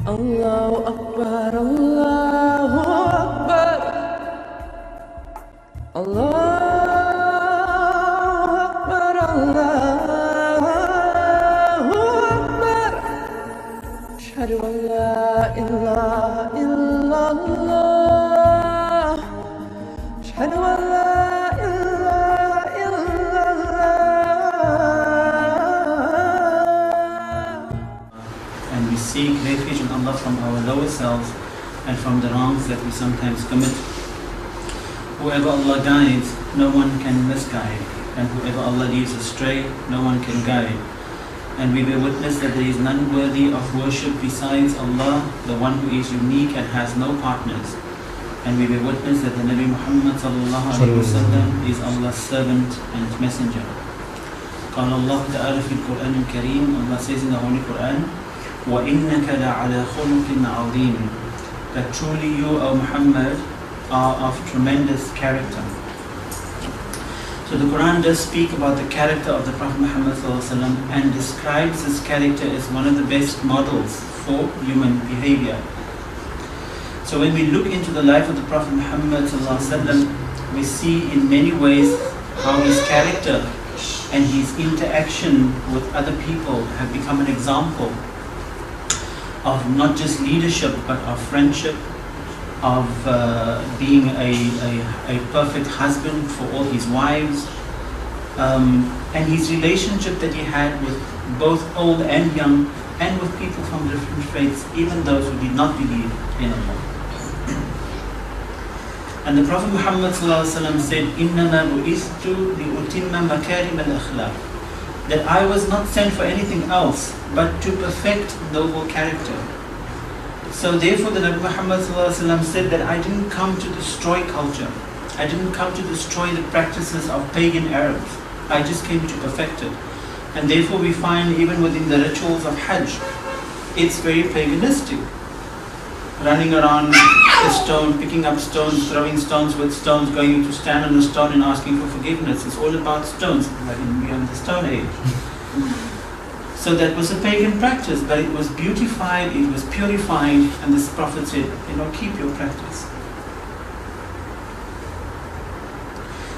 Allahu Akbar, Allahu Akbar, Allahu Akbar, Allahu Akbar. Ashhadu an la ilaha illallah. Ashhadu an la ilaha illallah. And we seek refuge in Allah from our lower selves and from the wrongs that we sometimes commit. Whoever Allah guides, no one can misguide, and whoever Allah leaves astray, no one can guide. And we bear witness that there is none worthy of worship besides Allah, the one who is unique and has no partners. And we bear witness that the Nabi Muhammad ﷺ is Allah's servant and messenger. قال الله تعالى في القرآن الكريم, Allah says in the Holy Quran, وَإِنَّكَ لَعَلَى خُلُقٍ عَظِيمٍ, that truly you, O Muhammad, are of tremendous character. So the Quran does speak about the character of the Prophet Muhammad ﷺ and describes his character as one of the best models for human behavior. So when we look into the life of the Prophet Muhammad ﷺ, we see in many ways how his character and his interaction with other people have become an example of not just leadership but of friendship, of being a perfect husband for all his wives, and his relationship that he had with both old and young, and with people from different faiths, even those who did not believe in Allah. And the Prophet Muhammad ﷺ said, إِنَّمَا بُئِثْتُ لِأُتِمَّ مَكَارِمَ الْأَخْلَاقِ, that I was not sent for anything else but to perfect noble character. So therefore the Nabi Muhammad ﷺ said that I didn't come to destroy culture. I didn't come to destroy the practices of pagan Arabs. I just came to perfect it. And therefore we find even within the rituals of Hajj, it's very paganistic. Running around a stone, picking up stones, throwing stones with stones, going to stand on a stone and asking for forgiveness. It's all about stones, like in the Stone Age. So that was a pagan practice, but it was beautified, it was purified, and this Prophet said, keep your practice.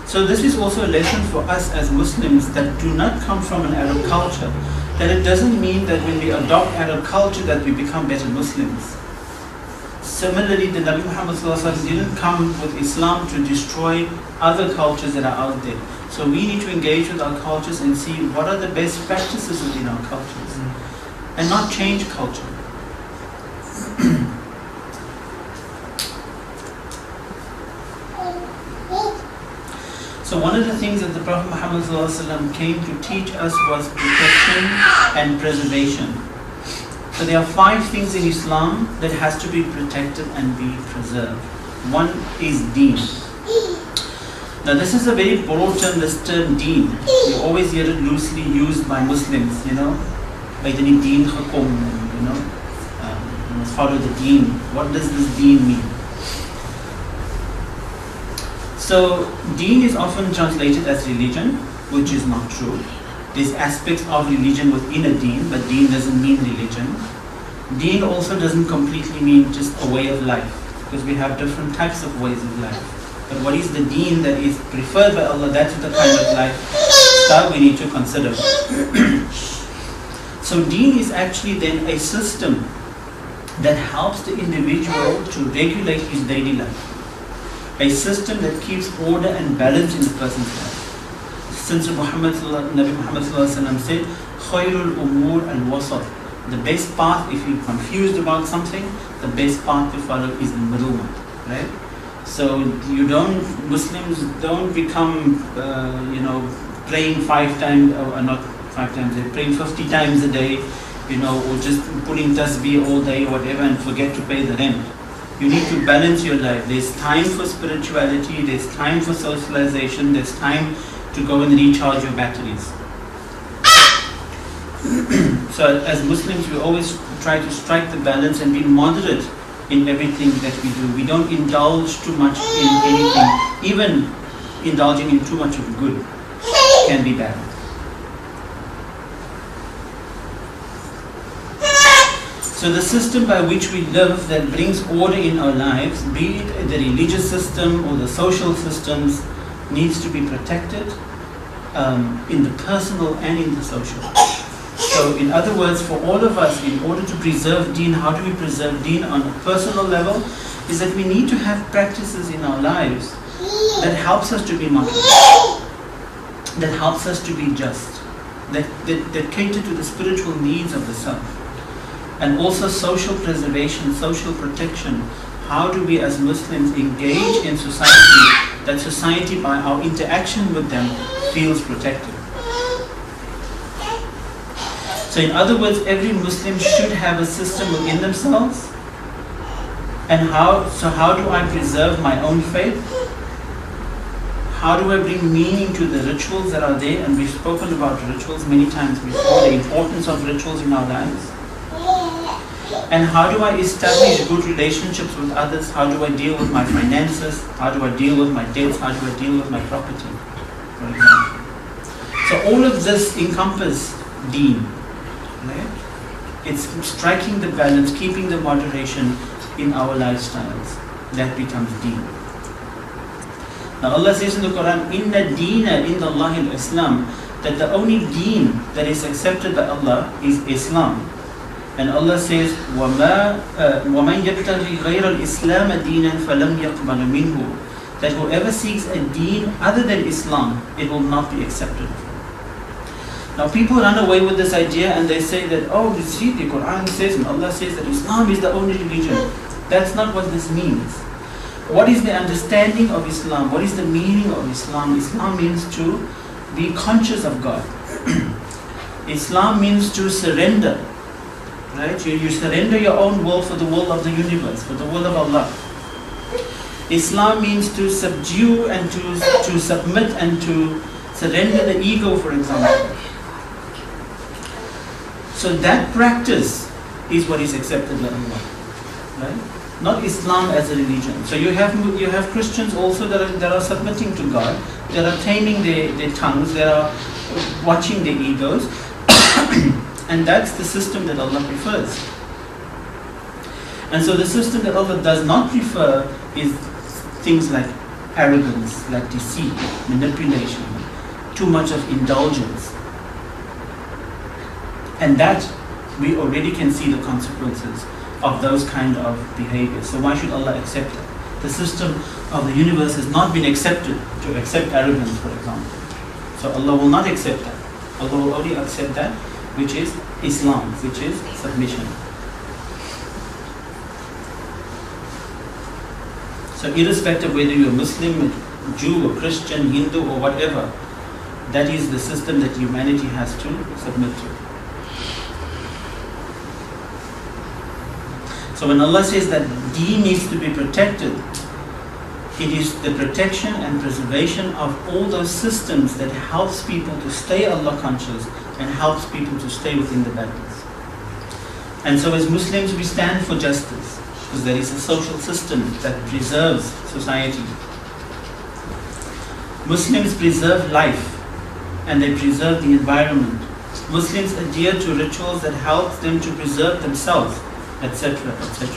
So this is also a lesson for us as Muslims that do not come from an Arab culture. That it doesn't mean that when we adopt Arab culture that we become better Muslims. Similarly, the Nabi Muhammad ﷺ didn't come with Islam to destroy other cultures that are out there. So we need to engage with our cultures and see what are the best practices within our cultures, and not change culture. So one of the things that the Prophet Muhammad ﷺ came to teach us was protection and preservation. So there are 5 things in Islam that has to be protected and be preserved. One is deen. Now this is a very broad term, this term deen. You always hear it loosely used by Muslims, by the deen hukum, you must follow the deen. What does this deen mean? So deen is often translated as religion, which is not true. There's aspects of religion within a deen, but deen doesn't mean religion. Deen also doesn't completely mean just a way of life, because we have different types of ways of life. But what is the deen that is preferred by Allah, that's the kind of life that we need to consider. So deen is actually then a system that helps the individual to regulate his daily life. A system that keeps order and balance in the person's life. Since Nabi Muhammad ﷺ said, خَيْرُ الْأُمُورِ الْوَسَطِ, the best path, if you're confused about something, the best path to follow is the middle one, right? So Muslims don't become, praying 5 times, or not 5 times, they're praying 50 times a day, or just pulling tasbih all day or whatever and forget to pay the rent. You need to balance your life. There's time for spirituality, there's time for socialization, there's time to go and recharge your batteries. So as Muslims, we always try to strike the balance and be moderate in everything that we do. We don't indulge too much in anything. Even indulging in too much of good can be bad. So the system by which we live that brings order in our lives, be it the religious system or the social systems, needs to be protected in the personal and in the social. So in other words, for all of us, in order to preserve deen, how do we preserve deen on a personal level? Is that we need to have practices in our lives that helps us to be modest, that helps us to be just, that cater to the spiritual needs of the self. And also social preservation, social protection. How do we as Muslims engage in society, that society by our interaction with them feels protected? So in other words, every Muslim should have a system within themselves. And how do I preserve my own faith? How do I bring meaning to the rituals that are there? And we've spoken about rituals many times before, the importance of rituals in our lives. And how do I establish good relationships with others? How do I deal with my finances? How do I deal with my debts? How do I deal with my property, for example? So all of this encompasses deen. Right? It's striking the balance, keeping the moderation in our lifestyles. That becomes deen. Now Allah says in the Quran, Inna deena inda Allahi al-Islam, that the only deen that is accepted by Allah is Islam. And Allah says, وَمَنْ يَبْتَغِي غَيْرَ الْإِسْلَامَ دِينًا فَلَمْ يَقْبَلَ مِنْهُ, that whoever seeks a deen other than Islam, it will not be accepted. Now people run away with this idea and they say that, oh, you see, the Quran says and Allah says that Islam is the only religion. That's not what this means. What is the understanding of Islam? What is the meaning of Islam? Islam means to be conscious of God. Islam means to surrender. Right? You surrender your own will for the will of the universe, for the will of Allah. Islam means to subdue and to submit and to surrender the ego, for example. So that practice is what is accepted by Allah. Right? Not Islam as a religion. So you have Christians also that are submitting to God, that are taming their tongues, that are watching their egos. And that's the system that Allah prefers. And so the system that Allah does not prefer is things like arrogance, like deceit, manipulation, too much of indulgence. And that we already can see the consequences of those kind of behaviors. So why should Allah accept it? The system of the universe has not been accepted to accept arrogance, for example. So Allah will not accept that. Allah will only accept that which is Islam, which is submission. So irrespective whether you're Muslim, Jew, or Christian, Hindu, or whatever, that is the system that humanity has to submit to. So when Allah says that deen needs to be protected, it is the protection and preservation of all those systems that helps people to stay Allah conscious and helps people to stay within the balance. And so as Muslims we stand for justice, because there is a social system that preserves society. Muslims preserve life and they preserve the environment. Muslims adhere to rituals that help them to preserve themselves, etc., etc.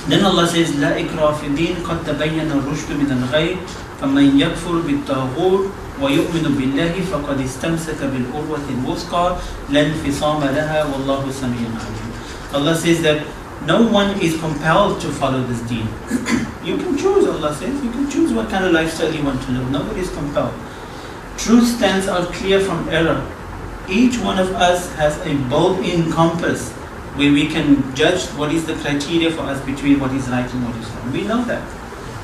Then Allah says, لا إكراه في الدين قد تبين الرشد من الغي فمن يكفر بالطاغوت ويؤمن بالله فقد استمسك بالعروة الوثقى لا انفصام لها والله سميع عليم. Allah says that no one is compelled to follow this deen. You can choose, Allah says, you can choose what kind of lifestyle you want to live. Nobody is compelled. Truth stands out clear from error. Each one of us has a built-in compass where we can judge what is the criteria for us between what is right and what is wrong. We know that.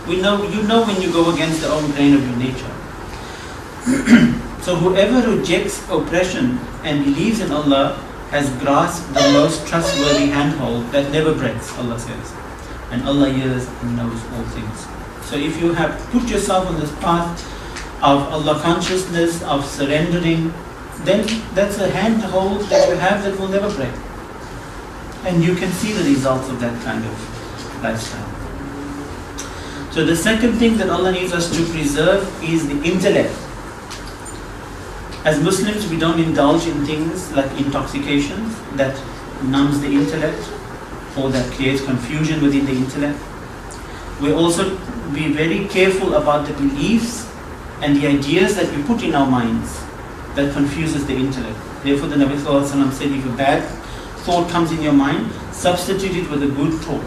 We know, you know when you go against the own grain of your nature. So whoever rejects oppression and believes in Allah has grasped the most trustworthy handhold that never breaks, Allah says. And Allah hears and knows all things. So if you have put yourself on this path of Allah consciousness, of surrendering, then that's a handhold that you have that will never break. And you can see the results of that kind of lifestyle. So the second thing that Allah needs us to preserve is the intellect. As Muslims, we don't indulge in things like intoxications that numbs the intellect or that creates confusion within the intellect. We also be very careful about the beliefs and the ideas that we put in our minds that confuses the intellect. Therefore, the Nabi Sallallahu Alaihi Wasallam said, if a bad thought comes in your mind, substitute it with a good thought.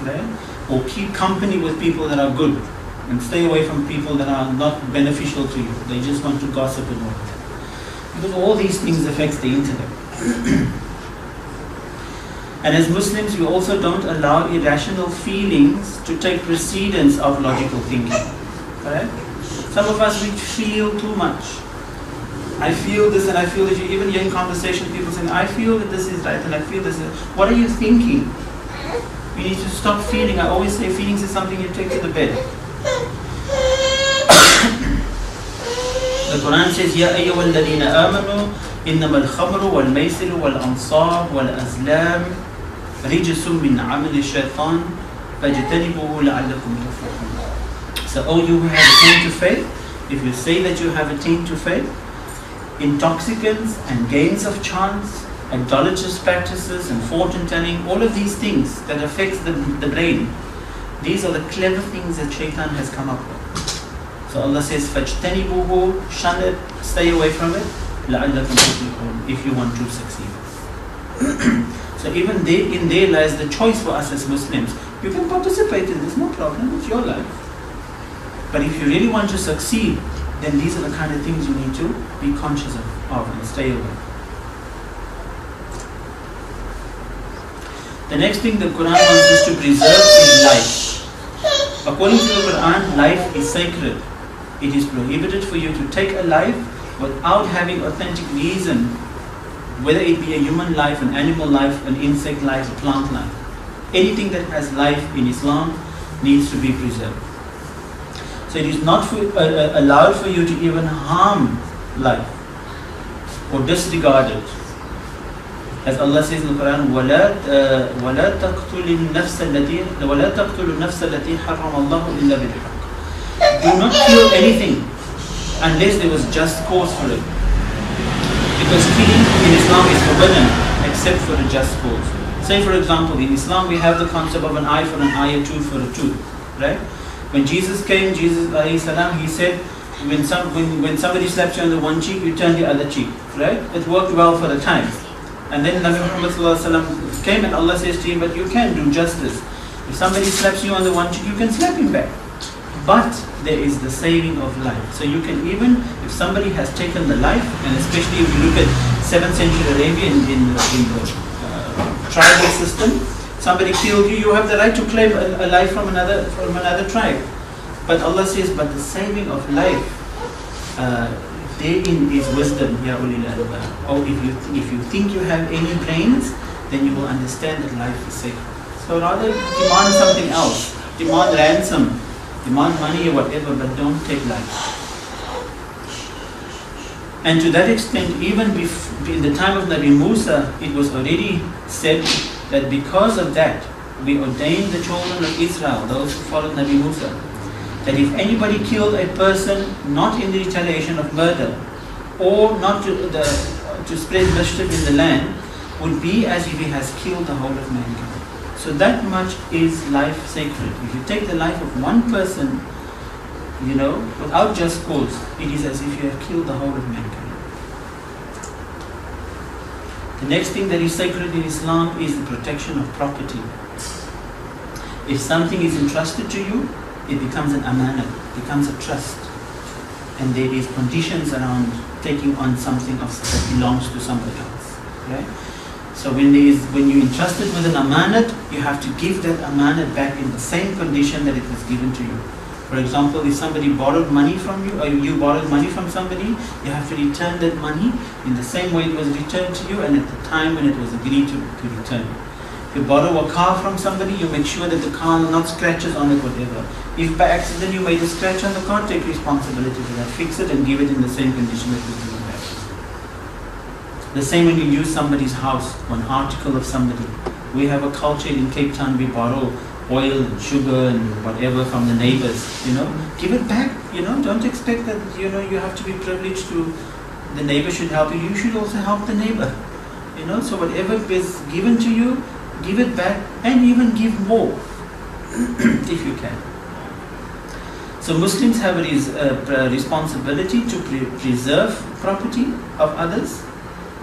Right? Or keep company with people that are good and stay away from people that are not beneficial to you. They just want to gossip and all that. Because all these things affects the intellect. And as Muslims, we also don't allow irrational feelings to take precedence of logical thinking. Correct? Some of us, we feel too much. I feel this and I feel this. Even in conversation, people saying, I feel that this is right and I feel this is... What are you thinking? You need to stop feeling. I always say feelings is something you take to the bed. The Quran says, Ya ayyuhal ladina amanu, innama al-khamru wal-maysiru wal-ansab wal-azlam rijsum min amali shaitan fajtanibuhu la'allakum tuflihun. So, oh, you who have attained to faith, if you say that you have attained to faith, intoxicants and games of chance, idolatrous practices and fortune telling, all of these things that affects the brain, these are the clever things that shaitan has come up with. So Allah says, فَاجْتَنِبُوهُ, shun it, stay away from it, لَعَلَّكُمْ تُفْلِحُونَ, if you want to succeed. So even in there lies the choice for us as Muslims. You can participate in this, no problem, it's your life. But if you really want to succeed, then these are the kind of things you need to be conscious of and stay away. The next thing the Quran wants us to preserve is life. According to the Quran, life is sacred. It is prohibited for you to take a life without having authentic reason, whether it be a human life, an animal life, an insect life, a plant life. Anything that has life in Islam needs to be preserved. So it is not allowed for you to even harm life or disregard it. As Allah says in the Quran, وَلَا تَقْتُلُوا النَّفْسَ الَّتِي حَرَّمَ اللَّهُ إِلَّا بِالْحَقِّ. Do not kill anything unless there was just cause for it. Because killing in Islam is forbidden except for a just cause. Say for example, in Islam we have the concept of an eye for an eye, a tooth for a tooth. Right? When Jesus came, Jesus he said, when somebody slaps you on the one cheek, you turn the other cheek. Right? It worked well for the time. And then Nabi Muhammad came and Allah says to him, but you can do justice. If somebody slaps you on the one cheek, you can slap him back. But there is the saving of life. So you can even, if somebody has taken the life, and especially if you look at 7th century Arabia in the tribal system, somebody killed you, you have the right to claim a life from another tribe. But Allah says, but the saving of life, therein is wisdom, ya ulil albab. Or if you think you have any brains, then you will understand that life is sacred. So rather demand something else, demand ransom, demand money or whatever, but don't take life. And to that extent, even in the time of Nabi Musa, it was already said that because of that, we ordained the children of Israel, those who followed Nabi Musa, that if anybody killed a person not in the retaliation of murder or not to spread mischief in the land, would be as if he has killed the whole of mankind. So that much is life sacred. If you take the life of one person, without just cause, it is as if you have killed the whole of mankind. The next thing that is sacred in Islam is the protection of property. If something is entrusted to you, it becomes an amanah, becomes a trust. And there is conditions around taking on something that belongs to somebody else. Right? So when you're entrusted with an amanat, you have to give that amanat back in the same condition that it was given to you. For example, if somebody borrowed money from you, or you borrowed money from somebody, you have to return that money in the same way it was returned to you and at the time when it was agreed to return. If you borrow a car from somebody, you make sure that the car not scratches on it, whatever. If by accident you made a scratch on the car, take responsibility for that. Fix it and give it in the same condition that it was given back. The same when you use somebody's house, one article of somebody. We have a culture in Cape Town, we borrow oil and sugar and whatever from the neighbors, give it back, don't expect that, you have to be privileged to the neighbor should help you, you should also help the neighbor. So whatever is given to you, give it back, and even give more if you can. So Muslims have a responsibility to preserve property of others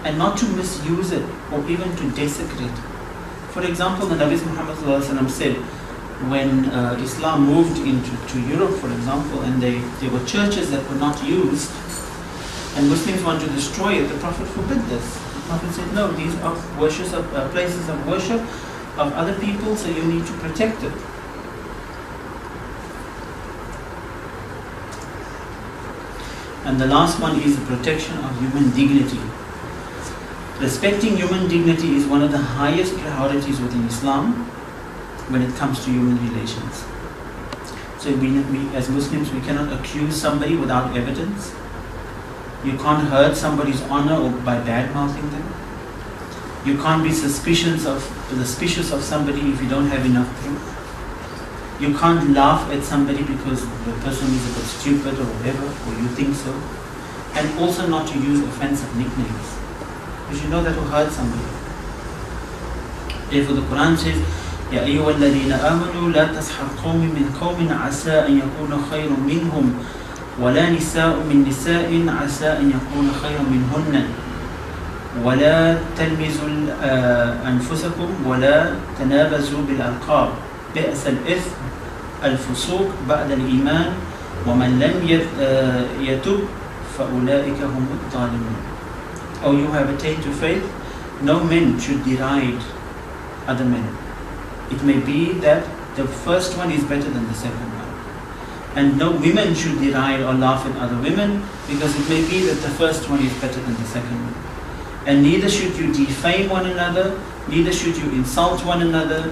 and not to misuse it or even to desecrate. For example, the Nabi Muhammad ﷺ said, when Islam moved into Europe, for example, and there were churches that were not used, and Muslims want to destroy it, the Prophet forbid this. The Prophet said, no, these are places of worship of other people, so you need to protect it. And the last one is the protection of human dignity. Respecting human dignity is one of the highest priorities within Islam when it comes to human relations. So we as Muslims, we cannot accuse somebody without evidence. You can't hurt somebody's honor or by bad-mouthing them. You can't be suspicious of somebody if you don't have enough proof. You can't laugh at somebody because the person is a bit stupid or whatever, or you think so. And also not to use offensive nicknames, because you know that will hurt somebody. Therefore the Quran says, يا أيها الذين آمنوا لا تسخر قوم من قوم عسى أن يكونوا خيرا منهم ولا نساء من نساء عسى أن يكون خيرا منهن ولا تلمزوا أنفسكم ولا تنابزوا بالألقاب بئس الإثم الفسوق بعد الإيمان ومن لم يتب فأولئك هم الظالمون. Or you have attained to faith, no men should deride other men. It may be that the first one is better than the second one. And no women should deride or laugh at other women, because it may be that the first one is better than the second one. And neither should you defame one another, neither should you insult one another.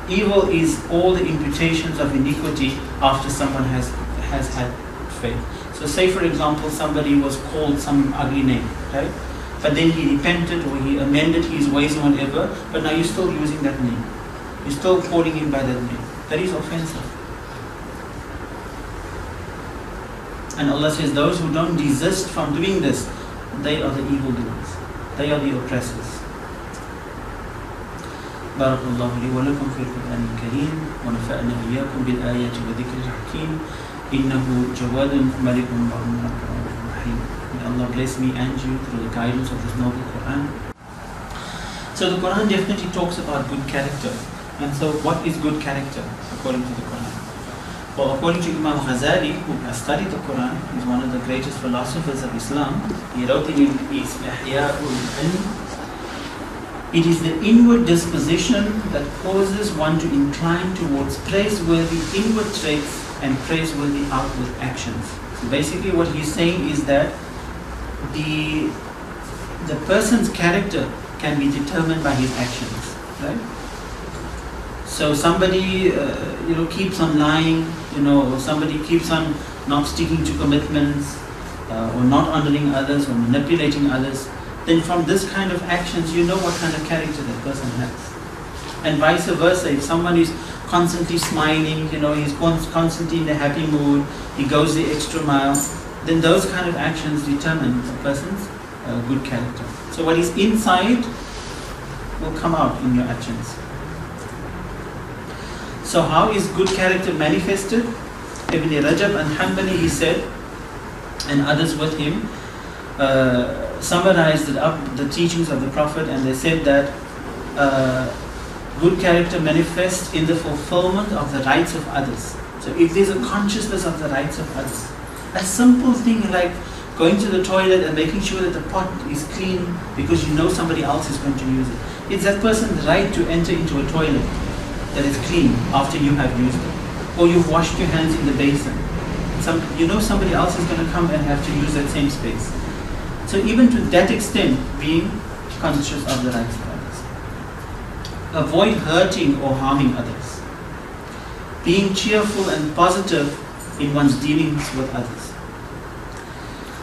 Evil is all the imputations of iniquity after someone has had faith. So say for example somebody was called some ugly name, right? But then he repented or he amended his ways or whatever, but now you're still using that name. You're still calling him by that name. That is offensive. And Allah says those who don't desist from doing this, they are the evildoers. They are the oppressors. بارك الله لي ولكم في القرآن الكريم ونفعني إياكم بالآيات والذكر الحكيم إنه جواد ملك رحيم. May Allah bless me and you through the guidance of this noble Quran. So the Quran definitely talks about good character. And so what is good character according to the Quran? Well, according to Imam Ghazali, who has studied the Quran, he's one of the greatest philosophers of Islam. He wrote in his Ihya'ul-Ilm, it is the inward disposition that causes one to incline towards praiseworthy inward traits and praiseworthy outward actions. So basically what he's saying is that the person's character can be determined by his actions, right? So somebody keeps on lying, or somebody keeps on not sticking to commitments, or not honoring others, or manipulating others, then from this kind of actions you know what kind of character that person has. And vice versa, if someone is constantly smiling, he's constantly in a happy mood, he goes the extra mile, then those kind of actions determine a person's good character. So what is inside will come out in your actions. So how is good character manifested? Ibn Rajab and Hanbali, he said, and others with him, summarized the teachings of the Prophet, and they said that good character manifests in the fulfillment of the rights of others. So if there's a consciousness of the rights of others, a simple thing like going to the toilet and making sure that the pot is clean because you know somebody else is going to use it. It's that person's right to enter into a toilet that is clean after you have used it. Or you've washed your hands in the basin. Somebody else is going to come and have to use that same space. So even to that extent, being conscious of the rights of others. Avoid hurting or harming others. Being cheerful and positive in one's dealings with others.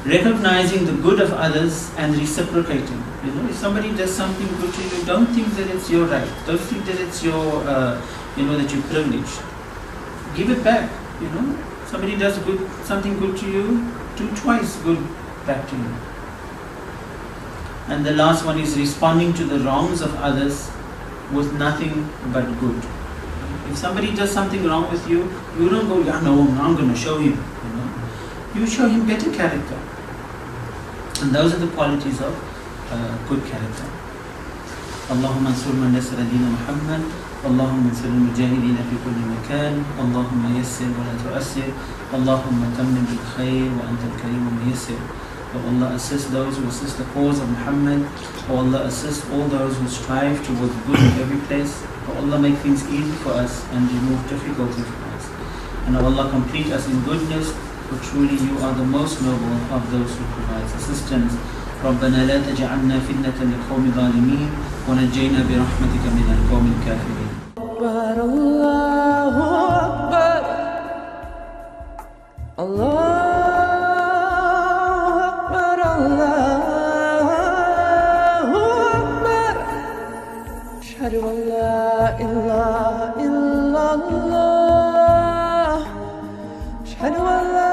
Recognizing the good of others and reciprocating. If somebody does something good to you, don't think that it's your right. Don't think that it's your, that you're privileged. Give it back. Somebody does something good to you, do twice good back to you. And the last one is responding to the wrongs of others with nothing but good. If somebody does something wrong with you, you don't go, yeah, no, I'm going to show him. You show him better character. And those are the qualities of good character. Allahumma ansur man nasara dina Muhammad. Allahumma ansur al-mujahideen fi kulli makan. Allahumma yassir wa la tu'assir. Allahumma tammim bil khair wa anta al-kareem al-muyassir. O Allah, assist those who assist the cause of Muhammad. O Allah, assist all those who strive towards good in every place. O Allah, make things easy for us and remove difficulties from us. And O Allah, complete us in goodness, for truly you are the most noble of those who provides assistance. ربنا لا تجعلنا فتنة للقوم الظالمين ونجينا برحمتك من القوم الكافرين. أكبر الله أكبر الله أكبر الله أكبر أشهد أن لا إله إلا الله أشهد أن لا